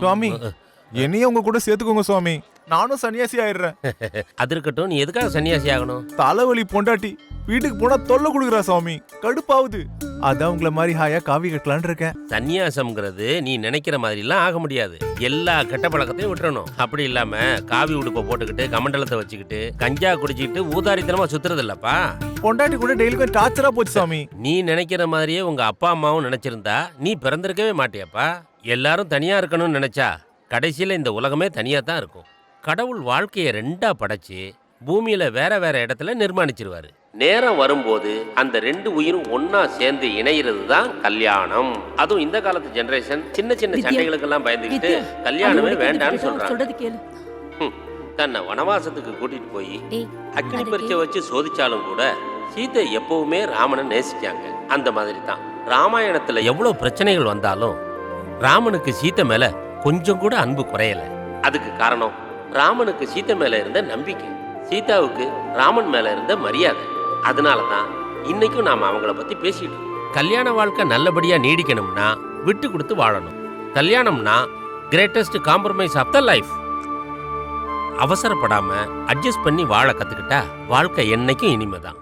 சுவாமி என்னையும் உங்க கூட சேர்த்துக்கோங்க சுவாமி. நானும் சன்னியாசி ஆயிடுறேன். அது இருக்கட்டும், நீ எதுக்காக சன்னியாசி ஆகணும்? தலைவலி பொண்டாட்டி வீட்டுக்கு போனா தொல்லை கொடுக்குறா சுவாமி, கடுப்பாவுது. அதான் உங்களை மாதிரி ஹாயா காவி கட்டலான்னு இருக்கேன். சன்னியாசம்ங்கிறது நீ நினைக்கிற மாதிரிலாம் ஆக முடியாது. எல்லா கெட்ட பழக்கத்தையும் விட்டுறணும். அப்படி இல்லாம காவி உடுப்பை போட்டுக்கிட்டு கமண்டலத்தை வச்சுக்கிட்டு கஞ்சா குடிச்சிட்டு ஊதாரித்தனமா சுத்துறது இல்லப்பா. பொண்டாட்டி கூட டெய்லிக்கும் டார்ச்சரா போச்சு சாமி. நீ நினைக்கிற மாதிரியே உங்க அப்பா அம்மாவும் நினைச்சிருந்தா நீ பிறந்திருக்கவே மாட்டியாப்பா. எல்லாரும் தனியா இருக்கணும்னு நினைச்சா கடைசியில இந்த உலகமே தனியா தான் இருக்கும். கடவுள் வாழ்க்கையை ரெண்டா படைச்சு பூமியில வேற வேற இடத்துல நிர்மாணிச்சிருவாரு. நேரம் வரும்போது அந்த ரெண்டு உயிரும் ஒன்னா சேர்ந்து இணையிறது தான் கல்யாணம். அதுவும் இந்த காலத்து ஜெனரேஷன் சின்ன சின்ன சண்டைகளுக்கெல்லாம் பயந்துக்கிட்டு கல்யாணமே வேண்டான்னு சொல்றாங்க. தன்னை வனவாசத்துக்கு கூட்டிட்டு போய் அக்னி பரீட்சை வச்சு சோதிச்சாலும் கூட சீதை எப்பவுமே ராமனை நேசிச்சாங்க. அந்த மாதிரி தான் ராமாயணத்துல எவ்வளவு பிரச்சனைகள் வந்தாலும் ராமனுக்கு சீதை மேல கொஞ்சம் கூட அன்பு குறையல. அதுக்கு காரணம் ராமனுக்கு சீதை மேல இருந்த நம்பிக்கை, சீதாவுக்கு ராமன் மேல இருந்த மரியாதை. அதனாலதான் இன்னைக்கும் நாம அவங்கள பத்தி பேசிட்டு இருக்கோம். கல்யாண வாழ்க்கை நல்லபடியா நீடிக்கணும்னா விட்டு கொடுத்து வாழணும். கல்யாணம்னா greatest compromise of the life. அவசரப்படாம அட்ஜஸ்ட் பண்ணி வாழ கத்துக்கிட்டா வாழ்க்கை என்னைக்கும் இனிமைதான்.